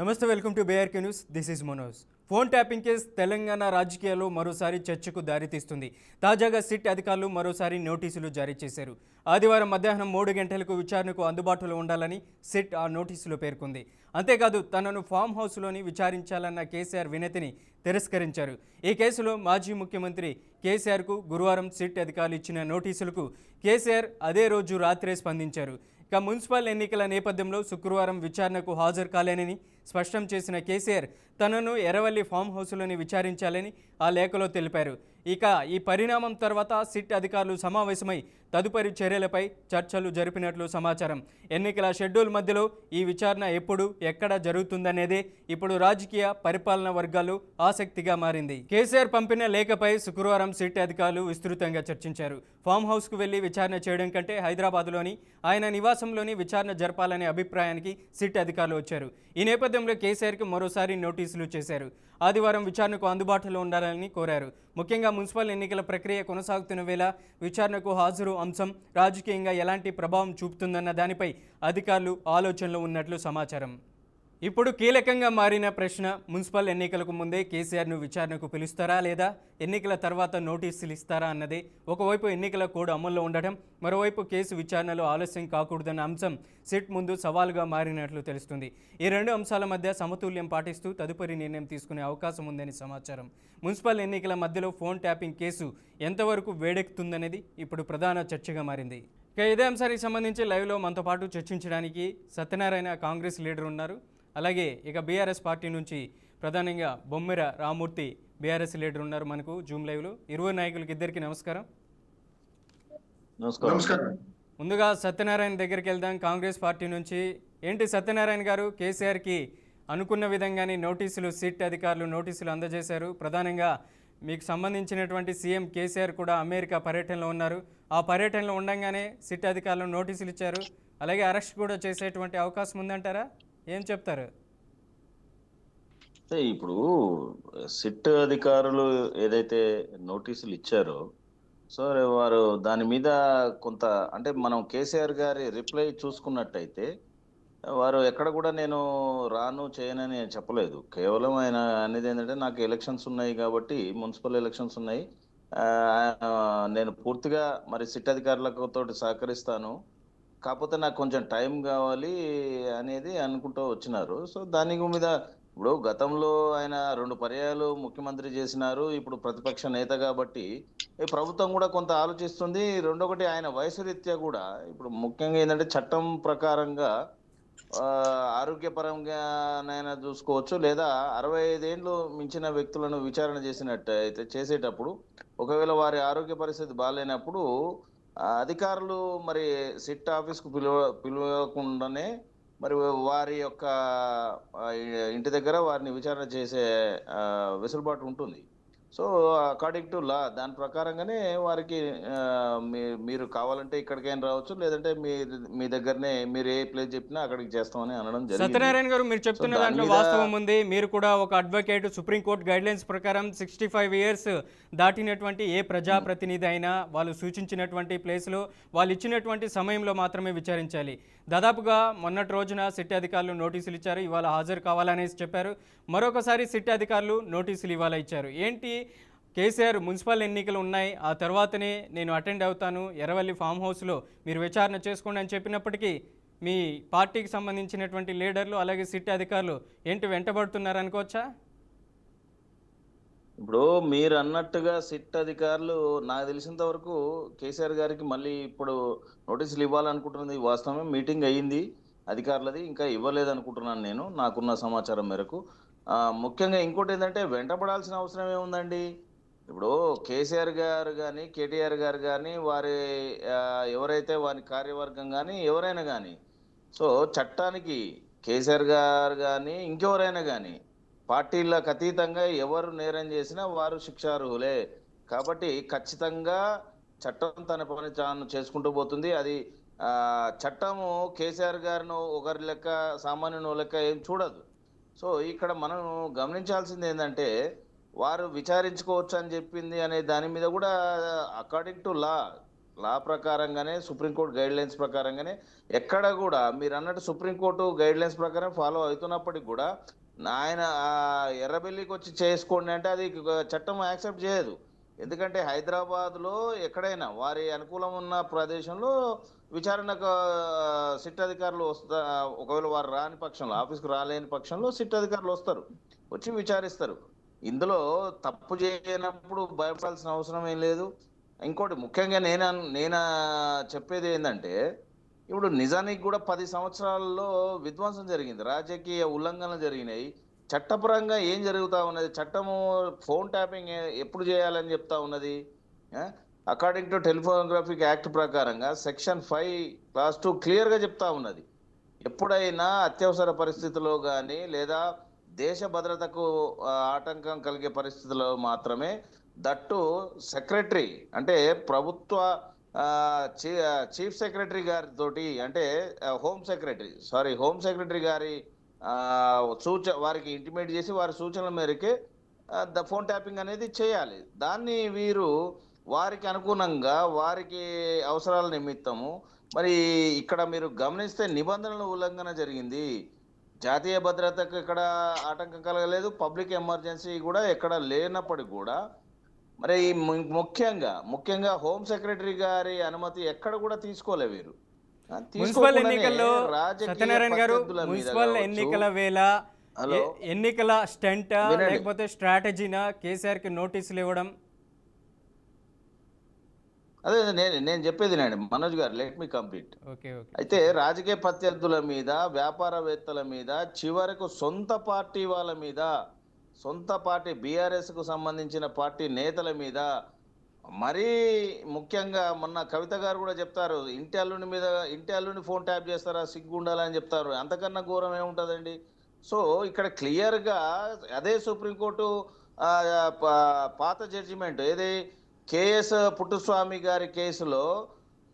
నమస్తే, welcome to BRK news. This is Manoj. Phone tapping case Telangana రాజకీయాల్లో మరోసారి చర్చకు దారితీస్తుంది. తాజాగా సిట్ అధికారులు మరోసారి నోటీసులు జారీ చేశారు. ఆదివారం మధ్యాహ్నం 3 గంటలకు విచారణకు అందుబాటులో ఉండాలని సిట్ ఆ నోటీసులో పేర్కొంది. అంతేకాదు తనను ఫామ్ హౌస్లోని విచారించాలన్న కేసీఆర్ వినతిని తిరస్కరించారు. ఈ కేసులో మాజీ ముఖ్యమంత్రి కేసీఆర్కు గురువారం సిట్ అధికారులు ఇచ్చిన నోటీసులకు కేసీఆర్ అదే రోజు రాత్రే స్పందించారు. ఇక మున్సిపల్ ఎన్నికల నేపథ్యంలో శుక్రవారం విచారణకు హాజరు కాలేనని స్పష్టం చేసిన కేసీఆర్ తనను ఎర్రవల్లి ఫామ్ హౌస్లోని విచారించాలని ఆ లేఖలో తెలిపారు. ఇక ఈ పరిణామం తర్వాత సిట్ అధికారులు సమావేశమై తదుపరి చర్యలపై చర్చలు జరిపినట్లు సమాచారం. ఎన్నికల షెడ్యూల్ మధ్యలో ఈ విచారణ ఎప్పుడు ఎక్కడ జరుగుతుందనేదే ఇప్పుడు రాజకీయ పరిపాలనా వర్గాల్లో ఆసక్తిగా మారింది. కేసీఆర్ పంపిన లేఖపై శుక్రవారం సిట్ అధికారులు విస్తృతంగా చర్చించారు. ఫామ్ హౌస్కు వెళ్లి విచారణ చేయడం కంటే హైదరాబాద్లోని ఆయన నివాసంలోని విచారణ జరపాలనే అభిప్రాయానికి సిట్ అధికారులు వచ్చారు. ఈ నేపథ్యంలో కేసీఆర్కి మరోసారి నోటీసులు చేశారు. ఆదివారం విచారణకు అందుబాటులో ఉండాలని కోరారు. ముఖ్యంగా మున్సిపల్ ఎన్నికల ప్రక్రియ కొనసాగుతున్న వేళ విచారణకు హాజరు అంశం రాజకీయంగా ఎలాంటి ప్రభావం చూపుతుందన్న దానిపై అధికారులు ఆలోచనలో ఉన్నట్లు సమాచారం. ఇప్పుడు కీలకంగా మారిన ప్రశ్న, మున్సిపల్ ఎన్నికలకు ముందే కేసీఆర్ను విచారణకు పిలుస్తారా లేదా ఎన్నికల తర్వాత నోటీసులు ఇస్తారా అన్నదే. ఒకవైపు ఎన్నికల కోడ్ అమల్లో ఉండటం, మరోవైపు కేసు విచారణలో ఆలస్యం కాకూడదన్న అంశం సిట్ ముందు సవాలుగా మారినట్లు తెలుస్తుంది. ఈ రెండు అంశాల మధ్య సమతుల్యం పాటిస్తూ తదుపరి నిర్ణయం తీసుకునే అవకాశం ఉందని సమాచారం. మున్సిపల్ ఎన్నికల మధ్యలో ఫోన్ ట్యాపింగ్ కేసు ఎంతవరకు వేడెక్కుతుందనేది ఇప్పుడు ప్రధాన చర్చగా మారింది. ఇక ఇదే అంశానికి సంబంధించి లైవ్లో మనతో పాటు చర్చించడానికి సత్యనారాయణ కాంగ్రెస్ లీడర్ ఉన్నారు. అలాగే ఇక బీఆర్ఎస్ పార్టీ నుంచి ప్రధానంగా బొమ్మెర రామూర్తి బీఆర్ఎస్ లీడర్ ఉన్నారు మనకు జూమ్ లైవ్లో. ఇరువురు నాయకులకి ఇద్దరికి నమస్కారం. నమస్కారం. ముందుగా సత్యనారాయణ దగ్గరికి వెళ్దాం. కాంగ్రెస్ పార్టీ నుంచి ఏంటి సత్యనారాయణ గారు, కేసీఆర్కి అనుకున్న విధంగానే నోటీసులు సిట్ అధికారులు నోటీసులు అందజేశారు. ప్రధానంగా మీకు సంబంధించినటువంటి సీఎం కేసీఆర్ కూడా అమెరికా పర్యటనలో ఉన్నారు. ఆ పర్యటనలో ఉండగానే సిట్ అధికారులు నోటీసులు ఇచ్చారు. అలాగే అరెస్ట్ కూడా చేసేటువంటి అవకాశం ఉందంటారా? ఏం చెప్తారు? ఇప్పుడు సిట్ అధికారులు ఏదైతే నోటీసులు ఇచ్చారో, సో వారు దాని మీద కొంత అంటే మనం కేసీఆర్ గారి రిప్లై చూసుకున్నట్టయితే వారు ఎక్కడ కూడా నేను రాను చేయనని చెప్పలేదు. కేవలం ఆయన అనేది ఏంటంటే నాకు ఎలక్షన్స్ ఉన్నాయి కాబట్టి, మున్సిపల్ ఎలక్షన్స్ ఉన్నాయి, నేను పూర్తిగా మరి సిట్ అధికారులతో సహకరిస్తాను, కాకపోతే నాకు కొంచెం టైం కావాలి అనేది అనుకుంటూ వచ్చినారు. సో దాని మీద ఇప్పుడు గతంలో ఆయన 2 పర్యాయాలు ముఖ్యమంత్రి చేసినారు. ఇప్పుడు ప్రతిపక్ష నేత కాబట్టి ప్రభుత్వం కూడా కొంత ఆలోచిస్తుంది. రెండొకటి ఆయన వయసు రీత్యా కూడా ఇప్పుడు ముఖ్యంగా ఏంటంటే చట్టం ప్రకారంగా ఆరోగ్యపరంగానైనా చూసుకోవచ్చు, లేదా 65 ఏళ్ళు మించిన వ్యక్తులను విచారణ చేసేటప్పుడు ఒకవేళ వారి ఆరోగ్య పరిస్థితి బాగాలేనప్పుడు అధికారులు మరి సిట్ ఆఫీస్కు పిలవకుండానే మరి వారి యొక్క ఇంటి దగ్గర వారిని విచారణ చేసే వెసులుబాటు ఉంటుంది. సో అకార్డింగ్ టు లా దాని ప్రకారంగానే వారికి మీరు కావాలంటే ఇక్కడికైనా రావచ్చు, లేదంటే మీ దగ్గరనే మీరు ఏ ప్లేస్ చెప్పినా అక్కడికి చేస్తామని అనడం జరిగింది. సత్యనారాయణ గారు, మీరు చెప్తున్న దాంట్లో వాస్తవం ఉంది. మీరు కూడా ఒక అడ్వకేట్. సుప్రీంకోర్టు గైడ్లైన్స్ ప్రకారం 65 ఇయర్స్ దాటినటువంటి ఏ ప్రజాప్రతినిధి అయినా వాళ్ళు సూచించినటువంటి ప్లేస్లో వాళ్ళు ఇచ్చినటువంటి సమయంలో మాత్రమే విచారించాలి. దాదాపుగా మొన్నటి రోజున సిట్ అధికారులు నోటీసులు ఇచ్చారు, ఇవాళ హాజరు కావాలనేసి చెప్పారు. మరొకసారి సిట్ అధికారులు నోటీసులు ఇవాళ ఇచ్చారు. ఏంటి, కేసీఆర్ మున్సిపల్ ఎన్నికలు ఉన్నాయి, ఆ తర్వాతనే నేను అటెండ్ అవుతాను, ఎర్రవల్లి ఫామ్ హౌస్లో మీరు విచారణ చేసుకోండి అని చెప్పినప్పటికీ మీ పార్టీకి సంబంధించినటువంటి లీడర్లు అలాగే సిట్ అధికారులు ఏంటి వెంటబడుతున్నారు అనుకోవచ్చా? ఇప్పుడు మీరు అన్నట్టుగా సిట్ అధికారులు నాకు తెలిసినంత వరకు కేసీఆర్ గారికి మళ్ళీ ఇప్పుడు నోటీసులు ఇవ్వాలనుకుంటున్నది వాస్తవమే. మీటింగ్ అయ్యింది అధికారులది, ఇంకా ఇవ్వలేదు అనుకుంటున్నాను నేను, నాకున్న సమాచారం మేరకు. ముఖ్యంగా ఇంకోటి ఏంటంటే వెంటపడాల్సిన అవసరం ఏముందండి. ఇప్పుడు కేసీఆర్ గారు కానీ కేటీఆర్ గారు కానీ వారి ఎవరైతే వారి కార్యవర్గం కానీ ఎవరైనా కానీ, సో చట్టానికి కేసీఆర్ గారు కానీ ఇంకెవరైనా కానీ పార్టీలకు అతీతంగా ఎవరు నేరం చేసినా వారు శిక్షార్హులే. కాబట్టి ఖచ్చితంగా చట్టం తన పని తాను చేసుకుంటూ పోతుంది. అది చట్టము కేసీఆర్ గారిను ఒకరి లెక్క సామాన్యుని లెక్క ఏం చూడదు. సో ఇక్కడ మనం గమనించాల్సింది ఏంటంటే వారు విచారించుకోవచ్చు అని చెప్పింది అనే దాని మీద కూడా అకార్డింగ్ టు లా లా ప్రకారంగానే సుప్రీంకోర్టు గైడ్ లైన్స్ ప్రకారంగానే ఎక్కడ కూడా మీరు అన్నట్టు సుప్రీంకోర్టు గైడ్ లైన్స్ ప్రకారం ఫాలో అవుతున్నప్పటికి కూడా ఆయన ఎర్రబెల్లికి వచ్చి చేసుకోండి అంటే అది చట్టం యాక్సెప్ట్ చేయదు. ఎందుకంటే హైదరాబాద్లో ఎక్కడైనా వారి అనుకూలం ఉన్న ప్రదేశంలో విచారణకు సిట్ అధికారులు ఒకవేళ వారు రాని పక్షంలో ఆఫీస్కు రాలేని పక్షంలో సిట్ అధికారులు వస్తారు, వచ్చి విచారిస్తారు. ఇందులో తప్పు చేయనప్పుడు భయపడాల్సిన అవసరం ఏం లేదు. ఇంకోటి ముఖ్యంగా నేను చెప్పేది ఏంటంటే ఇప్పుడు నిజానికి కూడా 10 సంవత్సరాల్లో విధ్వంసం జరిగింది, రాజకీయ ఉల్లంఘనలు జరిగినాయి. చట్టపరంగా ఏం జరుగుతా ఉన్నది? చట్టము ఫోన్ ట్యాపింగ్ ఎప్పుడు చేయాలని చెప్తా ఉన్నది? అకార్డింగ్ టు టెలిఫోనోగ్రఫిక్ యాక్ట్ ప్రకారంగా సెక్షన్ 5 క్లాస్ 2 క్లియర్గా చెప్తా ఉన్నది. ఎప్పుడైనా అత్యవసర పరిస్థితుల్లో కానీ లేదా దేశ భద్రతకు ఆటంకం కలిగే పరిస్థితుల్లో మాత్రమే దట్టు సెక్రటరీ అంటే ప్రభుత్వ చీఫ్ సెక్రటరీ గారితోటి అంటే హోమ్ సెక్రటరీ గారి వారికి ఇంటిమేట్ చేసి వారి సూచనల మేరకే ద ఫోన్ ట్యాపింగ్ అనేది చేయాలి. దాన్ని వీరు వారికి అనుగుణంగా వారికి అవసరాల నిమిత్తము మరి ఇక్కడ మీరు గమనిస్తే నిబంధనల ఉల్లంఘన జరిగింది. జాతీయ భద్రతకు ఎక్కడ ఆటంకం కలగలేదు, పబ్లిక్ ఎమర్జెన్సీ కూడా ఎక్కడ లేనప్పటికీ కూడా మరి ముఖ్యంగా హోమ్ సెక్రటరీ గారి అనుమతి ఎక్కడ కూడా తీసుకోలే వీరు. మున్సిపల్ ఎన్నికల్లో సత్యనారాయణ గారు మున్సిపల్ ఎన్నికల వేళ ఎన్నికల స్టంట్ లేకపోతే స్ట్రాటజీనా కేసీఆర్ కి నోటీసులు ఇవ్వడం? అదే నేను చెప్పేది మనోజ్ గారు, లెట్ మీ కంప్లీట్. అయితే రాజకీయ ప్రత్యర్థుల మీద, వ్యాపారవేత్తల మీద, చివరకు సొంత పార్టీ వాళ్ళ మీద, సొంత పార్టీ బీఆర్ఎస్ కు సంబంధించిన పార్టీ నేతల మీద, మరీ ముఖ్యంగా మొన్న కవిత గారు కూడా చెప్తారు, ఇంటి అల్లుని ఫోన్ ట్యాప్ చేస్తారా, సిగ్గు ఉండాలని చెప్తారు. అంతకన్నా ఘోరం ఏముంటుందండి? సో ఇక్కడ క్లియర్గా అదే సుప్రీంకోర్టు పాత జడ్జిమెంట్ ఏది కేఎస్ పుట్టుస్వామి గారి కేసులో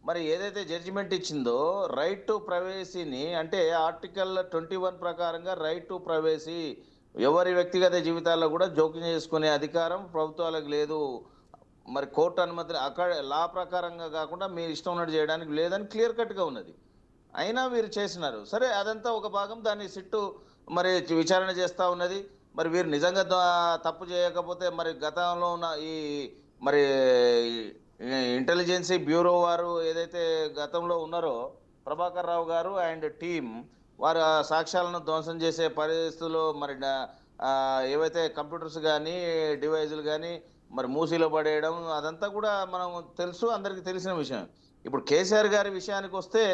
మరి ఏదైతే జడ్జిమెంట్ ఇచ్చిందో రైట్ టు ప్రైవసీని అంటే ఆర్టికల్ 21 ప్రకారంగా రైట్ టు ప్రైవసీ ఎవరి వ్యక్తిగత జీవితాల్లో కూడా జోక్యం చేసుకునే అధికారం ప్రభుత్వాలకు లేదు. మరి కోర్టు అనుమతి అక్కడ లా ప్రకారంగా కాకుండా మీరు ఇష్టం ఉన్నట్టు చేయడానికి లేదని క్లియర్ కట్గా ఉన్నది. అయినా వీరు చేసినారు. సరే, అదంతా ఒక భాగం. దాన్ని సిట్టు మరి విచారణ చేస్తూ ఉన్నది. మరి వీరు నిజంగా తప్పు చేయకపోతే మరి గతంలో ఉన్న ఈ మరి ఇంటెలిజెన్సీ బ్యూరో వారు ఏదైతే గతంలో ఉన్నారో ప్రభాకర్ రావు గారు అండ్ టీం వారు సాక్ష్యాలను ధ్వంసం చేసే పరిస్థితుల్లో మరి ఏవైతే కంప్యూటర్స్ కానీ డివైజులు కానీ మరి మూసీలో పడేయడం అదంతా కూడా మనం తెలుసు, అందరికీ తెలిసిన విషయం. ఇప్పుడు కేసీఆర్ గారి విషయానికి వస్తే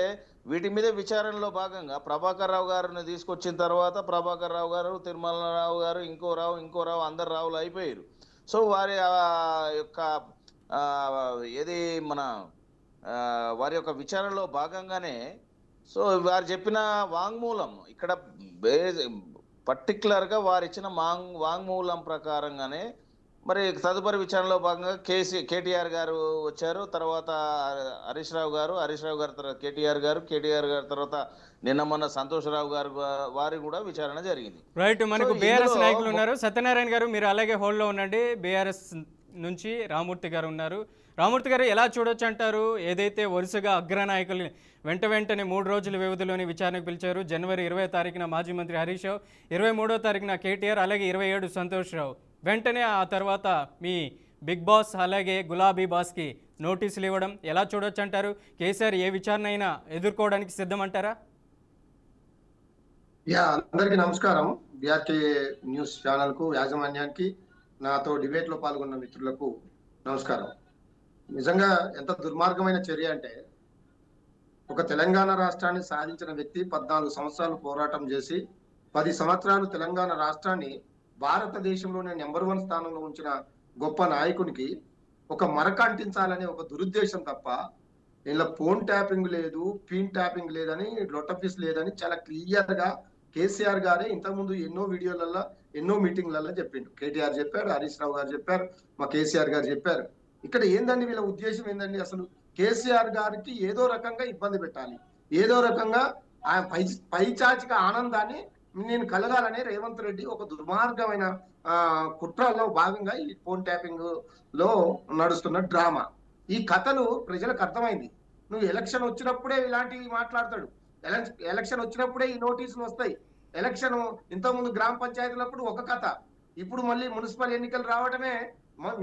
వీటి మీద విచారణలో భాగంగా ప్రభాకర్ రావు గారిని తీసుకొచ్చిన తర్వాత ప్రభాకర్ రావు గారు, తిరుమలరావు గారు, ఇంకో రావు అందరు రావులు అయిపోయారు. సో వారి యొక్క ఏది మన వారి యొక్క విచారణలో భాగంగానే సో వారు చెప్పిన వాంగ్మూలం ఇక్కడ పర్టికులర్గా వారు ఇచ్చిన వాంగ్మూలం ప్రకారంగానే మరి తదుపరి విచారణలో భాగంగా కేటీఆర్ గారు వచ్చారు. తర్వాత హరీష్ రావు గారు తర్వాత కేటీఆర్ గారు తర్వాత నిన్న మొన్న సంతోషరావు గారు వారి కూడా విచారణ జరిగింది. రైట్, మనకు బీఆర్ఎస్ నాయకులు ఉన్నారు. సత్యనారాయణ గారు మీరు అలాగే హోల్డ్లో ఉండండి. బీఆర్ఎస్ నుంచి రామూర్తి గారు ఉన్నారు. రామూర్తి గారు ఎలా చూడొచ్చు అంటారు? ఏదైతే వరుసగా అగ్రనాయకులు వెంటనే 3 రోజుల వ్యవధిలోని విచారణకు పిలిచారు. జనవరి 20వ తారీఖున మాజీ మంత్రి హరీష్ రావు, 23వ తారీఖున కేటీఆర్, అలాగే 27 సంతోష్ రావు. వెంటనే ఆ తర్వాత మీ బిగ్ బాస్ అలాగే గులాబీ బాస్కి నోటీసులు ఇవ్వడం ఎలా చూడొచ్చు అంటారు? కేసీఆర్ ఏ విచారణ అయినా ఎదుర్కోవడానికి సిద్ధమంటారా? అందరికీ నమస్కారం. బీఆర్కే న్యూస్ ఛానల్కు యాజమాన్యానికి, నాతో డిబేట్లో పాల్గొన్న మిత్రులకు నమస్కారం. నిజంగా ఎంత దుర్మార్గమైన చర్య అంటే, ఒక తెలంగాణ రాష్ట్రాన్ని సాధించిన వ్యక్తి 14 సంవత్సరాలు పోరాటం చేసి 10 సంవత్సరాలు తెలంగాణ రాష్ట్రాన్ని భారతదేశంలోనే నెంబర్ 1 స్థానంలో ఉంచిన గొప్ప నాయకునికి ఒక మరక అంటించాలనే ఒక దురుద్దేశం తప్ప ఇలా ఫోన్ ట్యాపింగ్ లేదు, పిన్ ట్యాపింగ్ లేదని, లొట్టపీస్ లేదని చాలా క్లియర్ గా కేసీఆర్ గారే ఇంతకుముందు ఎన్నో వీడియోలలో ఎన్నో మీటింగ్లలో చెప్పిండు. కేటీఆర్ చెప్పారు, హరీష్ రావు గారు చెప్పారు, మా కేసీఆర్ గారు చెప్పారు. ఇక్కడ ఏందండి వీళ్ళ ఉద్దేశం ఏందండి? అసలు కేసీఆర్ గారికి ఏదో రకంగా ఇబ్బంది పెట్టాలి, ఏదో రకంగా ఆ పైచాచిక ఆనందాన్ని నేను కలగాలని రేవంత్ రెడ్డి ఒక దుర్మార్గమైన కుట్రలో భాగంగా ఈ ఫోన్ ట్యాపింగ్ లో నడుస్తున్న డ్రామా. ఈ కథలు ప్రజలకు అర్థమైంది. నువ్వు ఎలక్షన్ వచ్చినప్పుడే ఇలాంటివి మాట్లాడతాడు. ఎలక్షన్ వచ్చినప్పుడే ఈ నోటీసులు వస్తాయి. ఎలక్షన్ ఇంతకుముందు గ్రామ పంచాయతీలప్పుడు ఒక కథ, ఇప్పుడు మళ్ళీ మున్సిపల్ ఎన్నికలు రావడమే.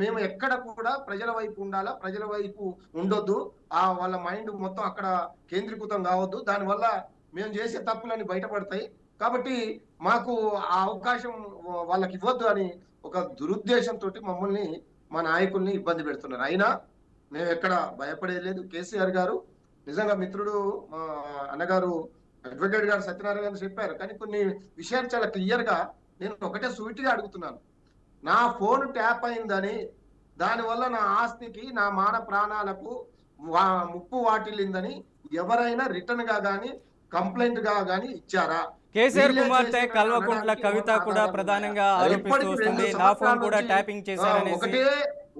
మేము ఎక్కడ కూడా ప్రజల వైపు ఉండాలా, ప్రజల వైపు ఉండొద్దు, వాళ్ళ మైండ్ మొత్తం అక్కడ కేంద్రీకృతం కావద్దు, దానివల్ల మేము చేసే తప్పులని బయటపడతాయి, కాబట్టి మాకు ఆ అవకాశం వాళ్ళకి ఇవ్వద్దు అని ఒక దురుద్దేశంతో మమ్మల్ని, మా నాయకుల్ని ఇబ్బంది పెడుతున్నారు. అయినా మేము ఎక్కడ భయపడేది లేదు. కేసీఆర్ గారు నిజంగా మిత్రుడు, మా అన్నగారు అడ్వకేట్ గారు సత్యనారాయణ గారు చెప్పారు, కానీ కొన్ని విషయాలు చాలా క్లియర్ గా నేను ఒకటే సూటిగా అడుగుతున్నాను. నా ఫోన్ ట్యాప్ అయిందని, దానివల్ల నా ఆస్తికి, నా మాన ప్రాణాలకు ముప్పు వాటిల్లిందని ఎవరైనా రిటర్న్ గా గానీ కంప్లైంట్ గా గానీ ఇచ్చారా? కేసీఆర్ కుమార్తె కల్వకుంట్ల కవిత కూడా ప్రధానంగా ఆరోపిస్తూ వస్తుంది, నా ఫోన్ కూడా ట్యాపింగ్ చేశారనేసి.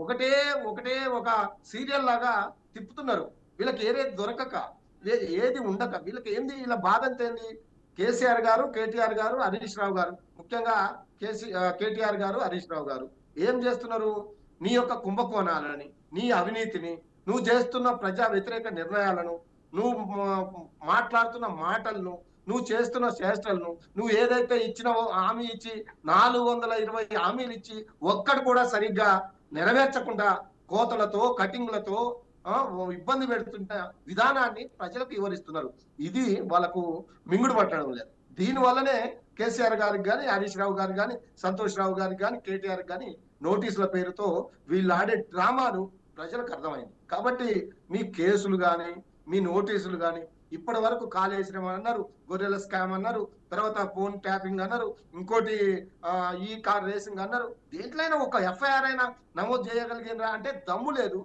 ఒకటే ఒక సీరియల్ లాగా తిప్పుతున్నారు. వీళ్ళకి ఏది దొరకక, ఏది ఉండక, వీళ్ళకి ఏంది, వీళ్ళ బాధ అంత ఏంది? కేసీఆర్ గారు, కేటీఆర్ గారు, హరీష్ రావు గారు, ముఖ్యంగా కేటీఆర్ గారు, హరీష్ రావు గారు ఏం చేస్తున్నారు? నీ యొక్క కుంభకోణాలని, నీ అవినీతిని, నువ్వు చేస్తున్న ప్రజా వ్యతిరేక నిర్ణయాలను, నువ్వు మాట్లాడుతున్న మాటలను, నువ్వు చేస్తున్న చేష్టలను, నువ్వు ఏదైతే ఇచ్చినావో హామీ ఇచ్చి 420 హామీలు ఇచ్చి ఒక్కడు కూడా సరిగ్గా నెరవేర్చకుండా కోతలతో, కటింగ్లతో ఇబ్బంది పెడుతున్న విధానాన్ని ప్రజలకు వివరిస్తున్నారు. ఇది వాళ్ళకు మింగుడు పట్టడం లేదు. దీని వల్లనే కేసీఆర్ గారికి కానీ, హరీష్ రావు గారికి కానీ, సంతోష్ రావు గారికి కానీ, కేటీఆర్ కానీ నోటీసుల పేరుతో వీళ్ళు ఆడే డ్రామాలు ప్రజలకు అర్థమైంది. కాబట్టి మీ కేసులు కానీ, మీ నోటీసులు కానీ, ఇప్పటి వరకు కాళేశ్వరం అన్నారు, గొర్రెల స్కామ్ అన్నారు, తర్వాత ఫోన్ ట్యాపింగ్ అన్నారు, ఇంకోటి ఈ కార్ రేసింగ్ అన్నారు. దేంట్లైనా ఒక ఎఫ్ఐఆర్ అయినా నమోదు చేయగలిగినరా అంటే దమ్ము లేదు.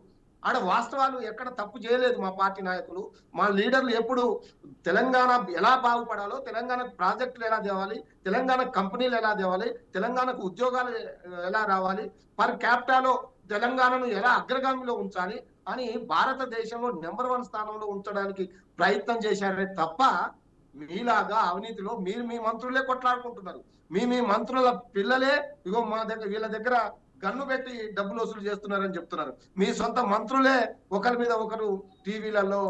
ఆడ వాస్తవాలు ఎక్కడ తప్పు చేయలేదు మా పార్టీ నాయకులు, మా లీడర్లు. ఎప్పుడు తెలంగాణ ఎలా బాగుపడాలో, తెలంగాణ ప్రాజెక్టులు ఎలా తేవాలి, తెలంగాణ కంపెనీలు ఎలా తేవాలి, తెలంగాణకు ఉద్యోగాలు ఎలా రావాలి, పర్ క్యాపిటాలో తెలంగాణను ఎలా అగ్రగామిలో ఉంచాలి అని భారతదేశంలో నెంబర్ 1 స్థానంలో ఉంచడానికి ప్రయత్నం చేశారే తప్ప, మీలాగా అవినీతిలో మీ మంత్రులే కొట్లాడుకుంటున్నారు. మీ మంత్రుల పిల్లలే ఇగో మా దగ్గర, వీళ్ళ దగ్గర గన్ను పెట్టి డబ్బులు వసూలు చేస్తున్నారని చెప్తున్నారు. మీ సొంత మంత్రులే ఒకరి మీద ఒకరు టీవీలలో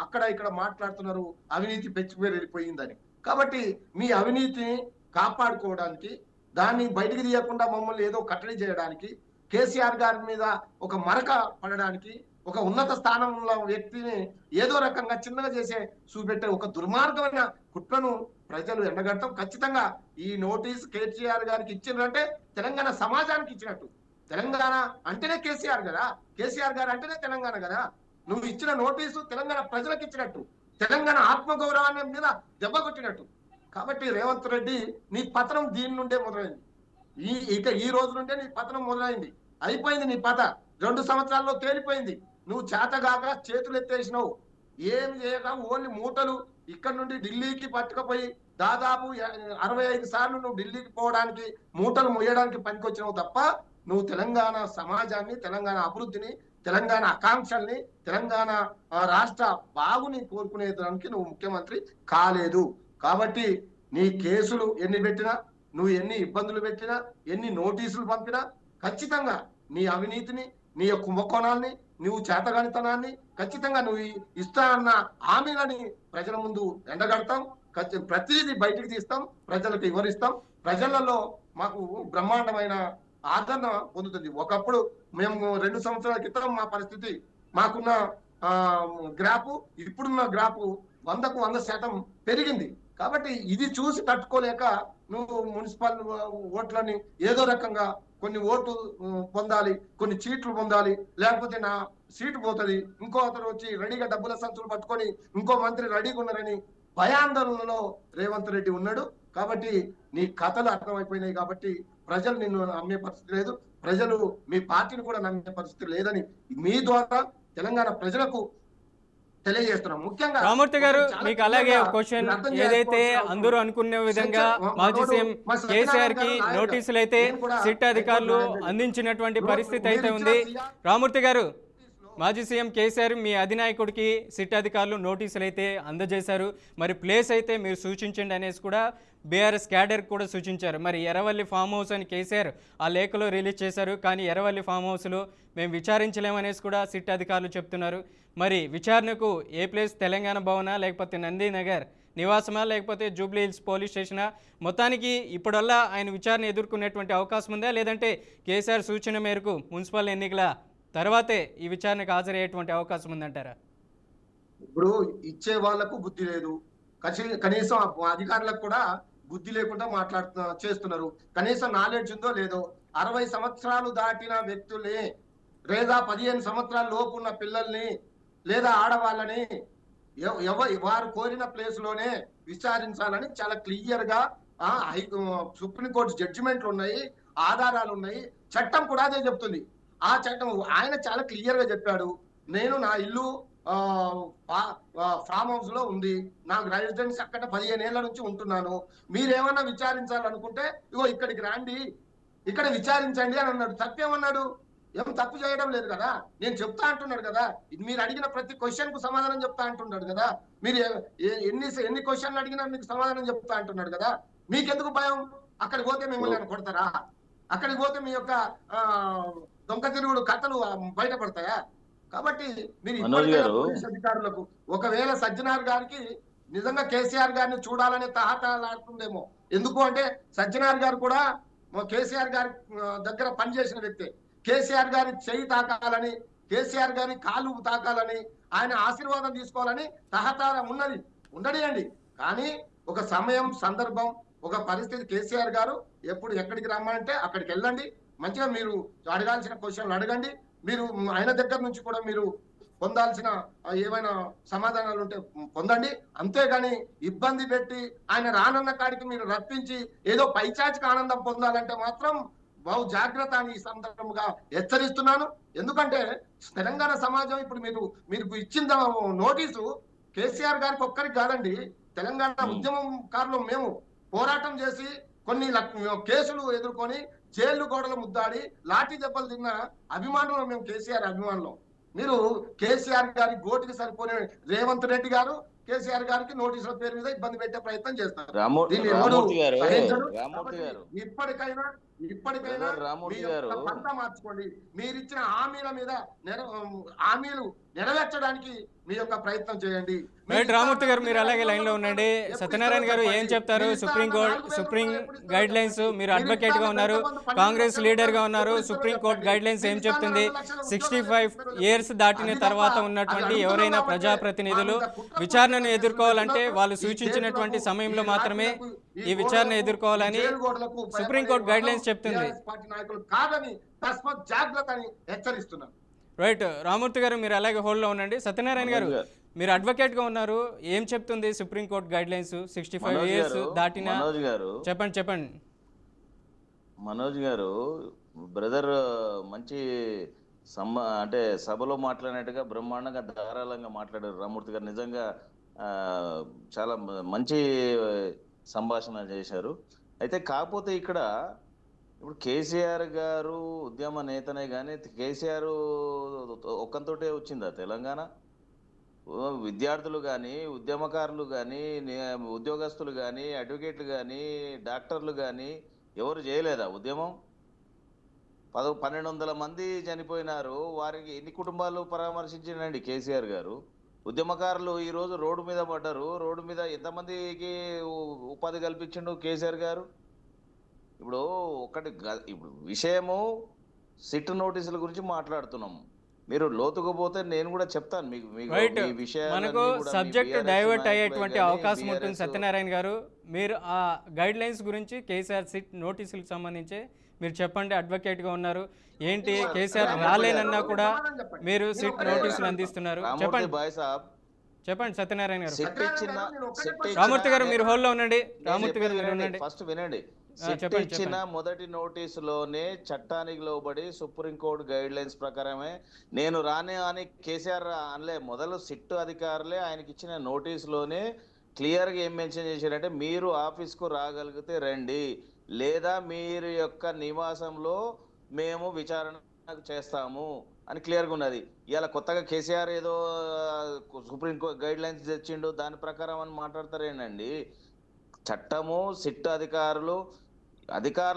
అక్కడ ఇక్కడ మాట్లాడుతున్నారు, అవినీతి పెచ్చిపోయిందని. కాబట్టి మీ అవినీతిని కాపాడుకోవడానికి, దాన్ని బయటికి తీయకుండా మమ్మల్ని ఏదో కట్టడి చేయడానికి, కేసీఆర్ గారి మీద ఒక మరక పడడానికి, ఒక ఉన్నత స్థానంలో వ్యక్తిని ఏదో రకంగా చిన్నగా చేసే చూపెట్టే ఒక దుర్మార్గమైన కుట్రను ప్రజలు ఎండగట్టడం. ఖచ్చితంగా ఈ నోటీస్ కేసీఆర్ గారికి ఇచ్చిందంటే తెలంగాణ సమాజానికి ఇచ్చినట్టు. తెలంగాణ అంటేనే కేసీఆర్ కదా, కేసీఆర్ గారు అంటేనే తెలంగాణ కదా. నువ్వు ఇచ్చిన నోటీసు తెలంగాణ ప్రజలకు ఇచ్చినట్టు, తెలంగాణ ఆత్మగౌరవాన్ని మీద దెబ్బ కొట్టినట్టు. కాబట్టి రేవంత్ రెడ్డి, నీ పతనం దీని నుండే మొదలైంది. ఈ రోజు నుండే నీ పతనం మొదలైంది. అయిపోయింది నీ పత. 2 సంవత్సరాల్లో తేలిపోయింది. నువ్వు చేతగాక చేతులు ఎత్తేసినావు, ఏం చేయక ఓన్లీ మూటలు ఇక్కడ నుండి ఢిల్లీకి పట్టుకపోయి దాదాపు 65 సార్లు నువ్వు ఢిల్లీకి పోవడానికి, మూటలు మొయ్యడానికి పనికొచ్చినావు తప్ప నువ్వు తెలంగాణ సమాజాన్ని, తెలంగాణ అభివృద్ధిని, తెలంగాణ ఆకాంక్షల్ని, తెలంగాణ రాష్ట్ర బాగుని కోరుకునేదానికి నువ్వు ముఖ్యమంత్రి కాలేదు. కాబట్టి నీ కేసులు ఎన్ని పెట్టినా, నువ్వు ఎన్ని ఇబ్బందులు పెట్టినా, ఎన్ని నోటీసులు పంపినా, ఖచ్చితంగా నీ అవినీతిని, నీ యొక్క కుంభకోణాన్ని, నువ్వు చేతగానితనాన్ని ఖచ్చితంగా నువ్వు ఇస్తానన్న హామీలని ప్రజల ముందు ఎండగడతాం. ప్రతిదీ బయటికి తీస్తాం, ప్రజలకు వివరిస్తాం. ప్రజలలో మాకు బ్రహ్మాండమైన ఆదరణ పొందుతుంది. ఒకప్పుడు మేము 2 సంవత్సరాల క్రితం మా పరిస్థితి, మాకున్న గ్రాఫ్ ఇప్పుడున్న గ్రాఫ్ 100కు 100% పెరిగింది. కాబట్టి ఇది చూసి తట్టుకోలేక నువ్వు మున్సిపల్ ఓట్లని ఏదో రకంగా కొన్ని ఓట్లు పొందాలి, కొన్ని చీట్లు పొందాలి, లేకపోతే నా సీటు పోతుంది, ఇంకో అతను వచ్చి రెడీగా డబ్బుల సంచులు పట్టుకొని ఇంకో మంత్రి రెడీగా ఉన్నారని భయాందోళనలో రేవంత్ రెడ్డి ఉన్నాడు. కాబట్టి నీ కథలు అర్థమైపోయినాయి. కాబట్టి ప్రజలు నిన్ను నమ్మే పరిస్థితి లేదు, ప్రజలు మీ పార్టీని కూడా నమ్మే పరిస్థితి లేదని మీ ద్వారా తెలంగాణ ప్రజలకు తెలియజేస్తున్నాం. ముఖ్యంగా రామూర్తి గారు, మీకు అలాగే క్వశ్చన్, ఏదైతే అందరూ అనుకునే విధంగా మాజీ సీఎం కేసీఆర్ కి నోటీసులు అయితే సిట్ అధికారులు అందించినటువంటి పరిస్థితి అయితే ఉంది. రామూర్తి గారు, మాజీ సీఎం కేసీఆర్ మీ అధినాయకుడికి సిట్ అధికారులు నోటీసులు అయితే అందజేశారు. మరి ప్లేస్ అయితే మీరు సూచించండి అనేసి కూడా బీఆర్ఎస్ క్యాడర్ కూడా సూచించారు. మరి ఎర్రవల్లి ఫామ్ హౌస్ అని కేసీఆర్ ఆ లేఖలో రిలీజ్ చేశారు. కానీ ఎర్రవల్లి ఫామ్ హౌస్లో మేము విచారించలేమనేసి కూడా సిట్ అధికారులు చెప్తున్నారు. మరి విచారణకు ఏ ప్లేస్, తెలంగాణ భవనా లేకపోతే నందీనగర్ నివాసమా లేకపోతే జూబ్లీ హిల్స్ పోలీస్ స్టేషనా? మొత్తానికి ఇప్పుడల్లా ఆయన విచారణ ఎదుర్కొనేటువంటి అవకాశం ఉందా, లేదంటే కేసీఆర్ సూచన మేరకు మున్సిపల్ ఎన్నికల తర్వాతే ఈ విచారణకు హాజరయ్యేటువంటి అవకాశం ఉందంటారా? ఇప్పుడు ఇచ్చే వాళ్లకు బుద్ధి లేదు, కనీసం అధికారులకు కూడా బుద్ధి లేకుండా చేస్తున్నారు. కనీసం నాలెడ్జ్ ఉందో లేదో 60 సంవత్సరాలు దాటిన వ్యక్తుల్ని లేదా 15 సంవత్సరాల లోపు ఉన్న పిల్లల్ని లేదా ఆడవాళ్ళని వారు కోరిన ప్లేస్ లోనే విచారించాలని చాలా క్లియర్ గా సుప్రీంకోర్టు జడ్జిమెంట్లు ఉన్నాయి, ఆధారాలు ఉన్నాయి, చట్టం కూడా అదే చెప్తుంది. ఆ చట్టం ఆయన చాలా క్లియర్ గా చెప్పాడు. నేను నా ఇల్లు ఫామ్ హౌస్ లో ఉంది, నాకు రెసిడెన్స్ అక్కడ 15 ఏళ్ల నుంచి ఉంటున్నాను, మీరేమన్నా విచారించాలనుకుంటే ఇగో ఇక్కడికి రండి, ఇక్కడ విచారించండి అని అన్నాడు. తప్పేమన్నాడు? ఏం తప్పు చేయడం లేదు కదా, నేను చెప్తా అంటున్నాడు కదా, మీరు అడిగిన ప్రతి క్వశ్చన్ కు సమాధానం చెప్తా అంటున్నాడు కదా, మీరు ఎన్ని క్వశ్చన్లు అడిగినా మీకు సమాధానం చెప్తా అంటున్నాడు కదా, మీకెందుకు భయం? అక్కడికి పోతే మిమ్మల్ని కొడతారా? అక్కడికి పోతే మీ యొక్క దొంగ తిరుగుడు కథలు బయటపడతాయా? కాబట్టి మీరు పోలీస్ అధికారులకు ఒకవేళ సజ్జనార్ గారికి నిజంగా కేసీఆర్ గారిని చూడాలనే తహతలాడుతుందేమో. ఎందుకు అంటే సజ్జనార్ గారు కూడా కేసీఆర్ గారి దగ్గర పనిచేసిన వ్యక్తే. కేసీఆర్ గారి చెయ్యి తాకాలని, కేసీఆర్ గారి కాలు తాకాలని, ఆయన ఆశీర్వాదం తీసుకోవాలని తహతార ఉండనియండి. కానీ ఒక సమయం, సందర్భం, ఒక పరిస్థితి, కేసీఆర్ గారు ఎప్పుడు ఎక్కడికి రమ్మంటే అక్కడికి వెళ్ళండి, మంచిగా మీరు అడగాల్సిన క్వశ్చన్లు అడగండి, మీరు ఆయన దగ్గర నుంచి కూడా మీరు పొందాల్సిన ఏమైనా సమాధానాలు ఉంటే పొందండి. అంతేగాని ఇబ్బంది పెట్టి ఆయన రానన్న కాడికి మీరు రప్పించి ఏదో పైచాచికి ఆనందం పొందాలంటే మాత్రం బహు జాగ్రత్త అని ఈ సందర్భంగా హెచ్చరిస్తున్నాను. ఎందుకంటే తెలంగాణ సమాజం ఇప్పుడు మీరు ఇచ్చిన నోటీసు కేసీఆర్ గారికి ఒక్కరికి కాదండి, తెలంగాణ ఉద్యమకారులు మేము పోరాటం చేసి కొన్ని కేసులు ఎదుర్కొని జైలు గోడలు ముద్దాడి లాఠీ దెబ్బలు తిన్న అభిమానులు మేము, కేసీఆర్ అభిమానులు. మీరు కేసీఆర్ గారి గోటికి సరిపోయిన రేవంత్ రెడ్డి గారు కేసీఆర్ గారికి నోటీసుల పేరు మీద ఇబ్బంది పెట్టే ప్రయత్నం చేస్తారు. ఇప్పటికైనా పంట మార్చుకోండి. మీరిచ్చిన హామీల మీద హామీలు నెరవేర్చడానికి మీ యొక్క ప్రయత్నం చేయండి. రామూర్తి గారు మీరు అలాగే లైన్ లో ఉండండి. సత్యనారాయణ గారు ఏం చెప్తారు? సుప్రీం గైడ్ లైన్స్, మీరు అడ్వకేట్ గా ఉన్నారు, కాంగ్రెస్ లీడర్ గా ఉన్నారు, సుప్రీం కోర్టు గైడ్ లైన్స్ ఏం చెప్తుంది? 65 years దాటిన తర్వాత ఉన్నటువంటి ఎవరైనా ప్రజాప్రతినిధులు విచారణను ఎదుర్కోవాలంటే వాళ్ళు సూచించినటువంటి సమయంలో మాత్రమే ఈ విచారణ ఎదుర్కోవాలని సుప్రీంకోర్టు గైడ్ లైన్స్ చెప్తుంది. రైట్ రామూర్తి గారు మీరు అలాగే హోల్డ్లో ఉండండి. సత్యనారాయణ గారు మీరు అడ్వకేట్ గా ఉన్నారు, ఏం చెప్తుంది సుప్రీంకోర్టు గైడ్ లైన్స్? 65 years దాటిన చెప్పండి. మనోజ్ గారు బ్రదర్ మంచి అంటే సభలో మాట్లాడినట్టుగా బ్రహ్మాండంగా ధారాళంగా మాట్లాడారు రామూర్తి గారు. నిజంగా చాలా మంచి సంభాషణ చేశారు. అయితే కాకపోతే ఇక్కడ ఇప్పుడు కేసీఆర్ గారు ఉద్యమ నేతనే కానీ కేసీఆర్ ఒక్కంతోటే వచ్చిందా తెలంగాణ? విద్యార్థులు కానీ, ఉద్యమకారులు కానీ, ఉద్యోగస్తులు కానీ, అడ్వకేట్లు కానీ, డాక్టర్లు కానీ ఎవరు చేయలేదా ఉద్యమం? 1200 మంది చనిపోయినారు. వారికి ఎన్ని కుటుంబాలు పరామర్శించిండండి కేసీఆర్ గారు? ఉద్యమకారులు ఈరోజు రోడ్డు మీద పడ్డారు. రోడ్డు మీద ఎంతమందికి ఉపాధి కల్పించిండు కేసీఆర్ గారు? ఇప్పుడు ఇప్పుడు విషయము సిట్ నోటీసుల గురించి మాట్లాడుతున్నాము. మీరు లోతుకు పోతే నేను కూడా చెప్తాను మీకు మనకు సబ్జెక్ట్ డైవర్ట్ అయ్యేటువంటి అవకాశం ఉంటుంది. సత్యనారాయణ గారు మీరు ఆ గైడ్ లైన్స్ గురించి, కేసీఆర్ సిట్ నోటీసులకు సంబంధించి మీరు చెప్పండి. అడ్వకేట్ గా ఉన్నారు, ఏంటి కేసీఆర్ రాలేనన్నా కూడా మీరు సిట్ నోటీసులు అందిస్తున్నారు, చెప్పండి సత్యనారాయణ గారు. రామూర్తి గారు మీరు హోల్లో ఉండండి. రామూర్తి గారు మీరు ఉండండి. ఫస్ట్ వినండి. ఇచ్చిన మొదటి నోటీసులోనే చట్టానికి లోబడి సుప్రీంకోర్టు గైడ్ లైన్స్ ప్రకారమే నేను రానే అని కేసీఆర్ అనలే. మొదలు సిట్ అధికారులే ఆయనకి ఇచ్చిన నోటీసులోనే క్లియర్గా ఏం మెన్షన్ చేశారంటే మీరు ఆఫీస్కు రాగలిగితే రండి, లేదా మీరు యొక్క నివాసంలో మేము విచారణ చేస్తాము, అని క్లియర్గా ఉన్నది. ఇవాళ కొత్తగా కేసీఆర్ ఏదో సుప్రీం కోర్టు గైడ్ లైన్స్ తెచ్చిండు దాని ప్రకారం అని మాట్లాడతారేనండి. చట్టము, సిట్ అధికారులు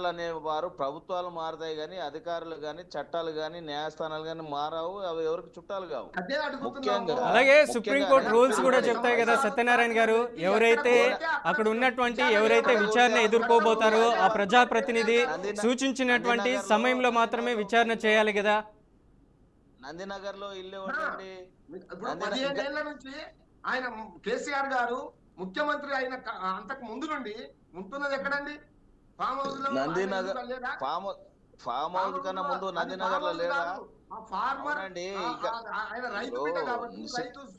అనేవారు ప్రభుత్వాలు మారుతాయి కానీ అధికారులు కానీ చట్టాలు కానీ న్యాయస్థానాలు కానీ మారావు. అవి ఎవరికి చుట్టాలు కావు. అదే అడుగుతున్నాము. ముఖ్యంగా అలాగే సుప్రీంకోర్టు రూల్స్ కూడా చెప్తాయి కదా సత్యనారాయణ గారు, ఎవరైతే అక్కడ ఉన్నటువంటి ఎవరైతే విచారణ ఎదుర్కోబోతారో ఆ ప్రజాప్రతినిధి సూచించినటువంటి సమయంలో మాత్రమే విచారణ చేయాలి కదా. నందినగర్ లో ఇల్లు ఒకటండి. ఇప్పుడు 15 ఏళ్ల నుంచి ఆయన కేసీఆర్ గారు ముఖ్యమంత్రి అయిన అంతకు ముందు నుండి ఉంటున్నది ఎక్కడండి? ఫామ్ హౌస్ లో. నందినగర్ ఫామ్ హౌస్ కన్నా ముందు నందినగర్ లో లేదా? ఫార్మర్ అవునండి. ఆయన రైతు బిడ్డ కాబట్టి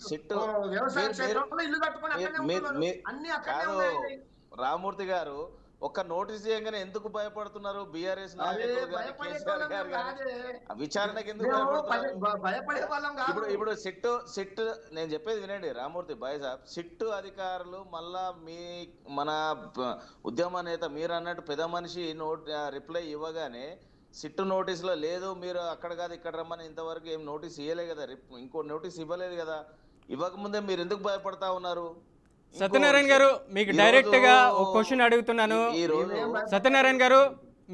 సిట్టు వ్యవసాయ క్షేత్రంలో ఇల్లు కట్టుకొని అక్కడనే ఉంటున్నారు. అన్ని అక్కడనే కాదు ఉన్నాయి. రామూర్తి గారు, ఒక్క నోటీస్ చేయగానే ఎందుకు భయపడుతున్నారు? బీఆర్ఎస్ నాయకులు గాని కేసీఆర్ గారు గాని విచారణకు ఎందుకు భయపడుతున్నారు? భయపడే వాళ్ళం కాదు. ఇప్పుడు సిట్టు నేను చెప్పేది వినండి రామూర్తి బాయ్ సాబ్. సిట్టు అధికారులు మళ్ళా మన ఉద్యమ నేత మీరు అన్నట్టు పెద్ద మనిషి రిప్లై ఇవ్వగానే సిట్టు నోటీసులో లేదు, మీరు అక్కడ కాదు ఇక్కడ రమ్మని ఇంతవరకు ఏం నోటీస్ ఇవ్వలే కదా, ఇంకో నోటీస్ ఇవ్వలేదు కదా. ఇవ్వకముందే మీరు ఎందుకు భయపడతా ఉన్నారు? సత్యనారాయణ గారు, మీకు డైరెక్ట్ గా ఒక క్వశ్చన్ అడుగుతున్నాను. సత్యనారాయణ గారు,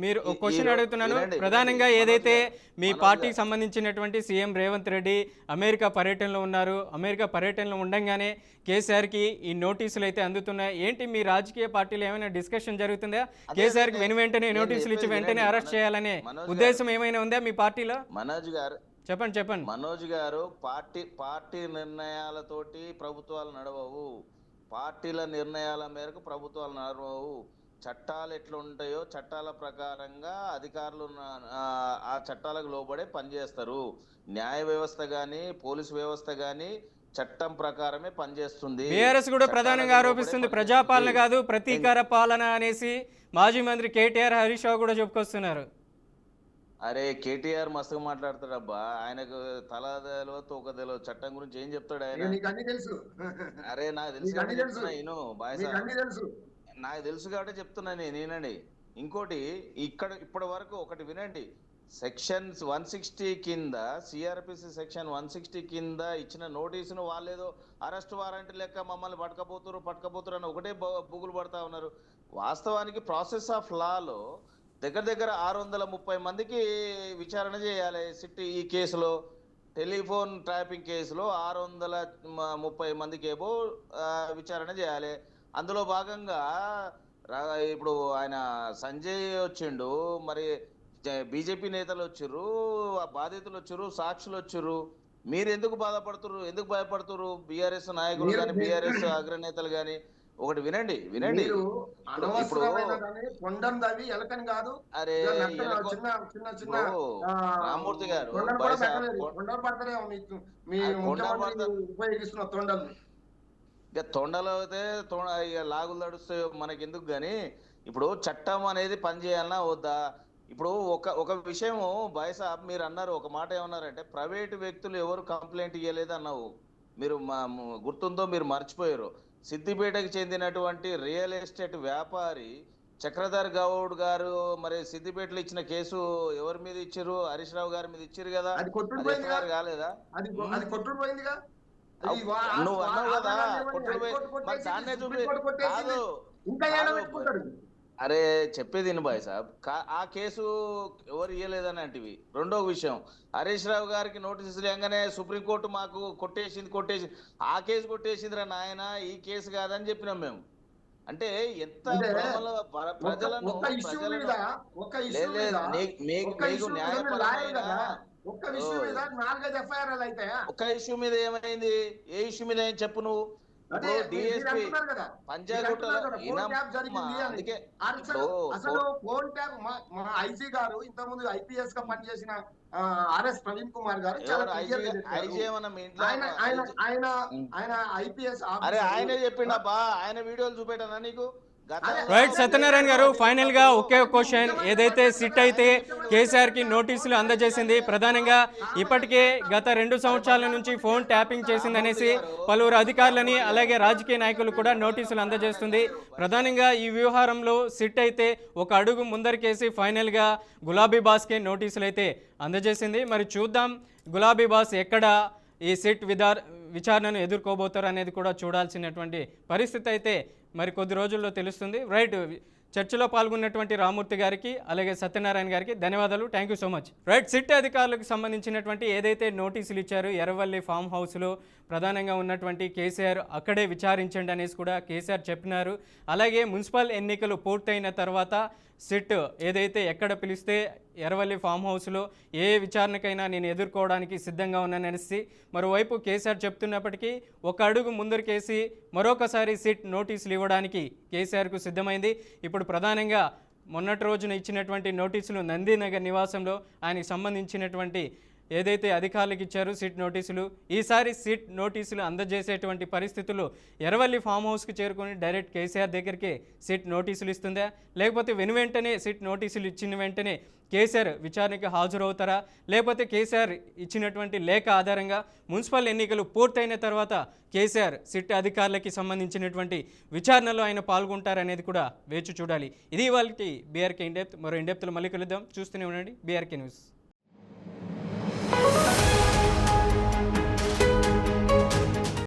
మీరు ఒక క్వశ్చన్ అడుగుతున్నాను. ప్రధానంగా ఏదైతే మీ పార్టీకి సంబంధించినటువంటి సీఎం రేవంత్ రెడ్డి అమెరికా పర్యటనలో ఉన్నారు, అమెరికా పర్యటనలో ఉండగానే కేసీఆర్కి ఈ నోటీసులు అయితే అందుతున్నాయి. ఏంటి మీ రాజకీయ పార్టీలో ఏమైనా డిస్కషన్ జరుగుతుందా? కేసీఆర్కి వెంటనే నోటీసులు ఇచ్చి వెంటనే అరెస్ట్ చేయాలనే ఉద్దేశం ఏమైనా ఉందా మీ పార్టీలో? మనోజ్ గారు చెప్పండి. మనోజ్ గారు, పార్టీ నిర్ణయాలతోటి ప్రభుత్వాలు నడవవు. పార్టీల నిర్ణయాల మేరకు ప్రభుత్వాలు నడవవు. చట్టాలు ఎట్లా ఉంటాయో చట్టాల ప్రకారంగా అధికారులు ఆ చట్టాలకు లోబడే పనిచేస్తారు. న్యాయ వ్యవస్థ కానీ పోలీసు వ్యవస్థ కానీ చట్టం ప్రకారమే పనిచేస్తుంది. బీఆర్ఎస్ కూడా ప్రధానంగా ఆరోపిస్తుంది ప్రజాపాలన కాదు ప్రతీకార పాలన అనేసి. మాజీ మంత్రి కేటీఆర్, హరీష్ రావు కూడా చెప్పుకొస్తున్నారు. అరే కేటీఆర్ మస్తుగా మాట్లాడతాడబ్బా. ఆయనకు తలదలో తోకదలో చట్టం గురించి ఏం చెప్తాడు ఆయన? అరే నాకు తెలుసు కాబట్టి చెప్తున్నా. నాకు తెలుసు కాబట్టి చెప్తున్నా నేనండి. ఇంకోటి ఇప్పటి వరకు ఒకటి వినండి. సెక్షన్ 160 కింద, సిఆర్పిసి సెక్షన్ 160 కింద ఇచ్చిన నోటీసును వాళ్ళేదో అరెస్ట్ వారెంట్ లెక్క మమ్మల్ని పట్టుకపోతురు అని ఒకటే బుగులు పడతా ఉన్నారు. వాస్తవానికి ప్రాసెస్ ఆఫ్ లాలో దగ్గర 630 మందికి విచారణ చేయాలి సిట్. ఈ కేసులో టెలిఫోన్ ట్రాపింగ్ కేసులో 630 మందికి ఏమో విచారణ చేయాలి. అందులో భాగంగా ఇప్పుడు ఆయన సంజయ్ వచ్చిండు, మరి బీజేపీ నేతలు వచ్చిర్రు, బాధితులు వచ్చిర్రు, సాక్షులు వచ్చిర్రు. మీరు ఎందుకు బాధపడుతున్నారు? ఎందుకు భయపడుతున్నారు? బీఆర్ఎస్ నాయకులు కానీ బీఆర్ఎస్ అగ్రనేతలు కానీ ఒకటి వినండి. ఇప్పుడు అరే రామూర్తి గారు, తొండలు అయితే లాగులు తడుస్తే మనకి ఎందుకు గాని, ఇప్పుడు చట్టం అనేది పనిచేయాలన్నా వద్దా? ఇప్పుడు ఒక విషయం బాయ్సాబ్, మీరు అన్నారు ఒక మాట ఏమన్నారంటే ప్రైవేటు వ్యక్తులు ఎవరు కంప్లైంట్ ఇవ్వలేదు అన్నావు. మీరు గుర్తుందో మీరు మర్చిపోయారు. సిద్దిపేటకు చెందినటువంటి రియల్ ఎస్టేట్ వ్యాపారి చక్రధర్ గౌడ్ గారు మరి సిద్దిపేటలో ఇచ్చిన కేసు ఎవరి మీద ఇచ్చారు? హరీష్ రావు గారి మీద ఇచ్చారు కదా. కాలేదా? నువ్వు అన్నావు కదా మరి దాన్నే చూపి కాదు. అరే చెప్పేది బాయ్ సాబ్, ఆ కేసు ఎవరు ఇయ్యలేదని అంటివి. రెండో విషయం, హరీష్ రావు గారికి నోటీసులు లేగానే సుప్రీంకోర్టు మాకు కొట్టేసింది. ఆ కేసు కొట్టేసిందిరా నాయన, ఈ కేసు కాదని చెప్పినాం మేము. అంటే ఎంత ప్రజలను న్యాయపరమైన ఒక్క ఇష్యూ మీద ఏమైంది? ఏ ఇష్యూ మీద ఏం చెప్పు నువ్వు. డిఎస్పీ పంజాగుట్టలో ఐజీ గారు ఇంతకుముందు ఐపీఎస్ గా పనిచేసిన ఆర్ఎస్ ప్రవీణ్ కుమార్ గారు ఆయన ఐపీఎస్. అరే ఆయనే చెప్పిండబ్బా, ఆయన వీడియోలు చూపెట్టానా నీకు? రైట్ సత్యనారాయణ గారు, ఫైనల్ గా ఒకే క్వశ్చన్. ఏదైతే సిట్ అయితే కేసీఆర్ కి నోటీసులు అందజేసింది, ప్రధానంగా ఇప్పటికే గత 2 సంవత్సరాల నుంచి ఫోన్ ట్యాపింగ్ చేసింది అనేసి పలువురు అధికారులని అలాగే రాజకీయ నాయకులు కూడా నోటీసులు అందజేస్తుంది. ప్రధానంగా ఈ వ్యవహారంలో సిట్ అయితే ఒక అడుగు ముందరికేసి ఫైనల్ గా గులాబీ బాస్కే నోటీసులు అయితే అందజేసింది. మరి చూద్దాం గులాబీ బాస్ ఎక్కడ ఈ సిట్ విచారణను ఎదుర్కోబోతారు అనేది కూడా చూడాల్సినటువంటి పరిస్థితి అయితే మరి కొద్ది రోజుల్లో తెలుస్తుంది. రైట్, చర్చలో పాల్గొన్నటువంటి రామూర్తి గారికి అలాగే సత్యనారాయణ గారికి ధన్యవాదాలు. Thank you so much. Right, SIT అధికారులకు సంబంధించినటువంటి ఏదైతే నోటీసులు ఇచ్చారో ఎర్రవల్లి ఫామ్ హౌస్లో ప్రధానంగా ఉన్నటువంటి కేసీఆర్ అక్కడే విచారించండి అనేసి కూడా కేసీఆర్ చెప్పినారు. అలాగే మున్సిపల్ ఎన్నికలు పూర్తయిన తర్వాత సిట్ ఏదైతే ఎక్కడ పిలిస్తే ఎర్రవల్లి ఫామ్ హౌస్లో ఏ విచారణకైనా నేను ఎదుర్కోవడానికి సిద్ధంగా ఉన్నాననేసి మరోవైపు కేసీఆర్ చెప్తున్నప్పటికీ ఒక అడుగు ముందరికేసి మరొకసారి సిట్ నోటీసులు ఇవ్వడానికి కేసీఆర్కు సిద్ధమైంది. ఇప్పుడు ప్రధానంగా మొన్నటి రోజున ఇచ్చినటువంటి నోటీసులు నందినగర్ నివాసంలో ఆయనకు సంబంధించినటువంటి ఏదైతే అధికారులకు ఇచ్చారో సిట్ నోటీసులు, ఈసారి సిట్ నోటీసులు అందజేసేటువంటి పరిస్థితులు ఎర్రవల్లి ఫామ్ హౌస్కి చేరుకొని డైరెక్ట్ కేసీఆర్ దగ్గరికి సిట్ నోటీసులు ఇస్తుందా, లేకపోతే వెంటనే సిట్ నోటీసులు ఇచ్చిన వెంటనే కేసీఆర్ విచారణకి హాజరవుతారా, లేకపోతే కేసీఆర్ ఇచ్చినటువంటి లేఖ ఆధారంగా మున్సిపల్ ఎన్నికలు పూర్తయిన తర్వాత కేసీఆర్ సిట్ అధికారులకి సంబంధించినటువంటి విచారణలో ఆయన పాల్గొంటారనేది కూడా వేచి చూడాలి. ఇది వాళ్ళకి బీఆర్కే ఇండెప్త్. మరో ఇండెప్త్లో మళ్ళీ కలుద్దాం. చూస్తూనే ఉండండి బీఆర్కే న్యూస్.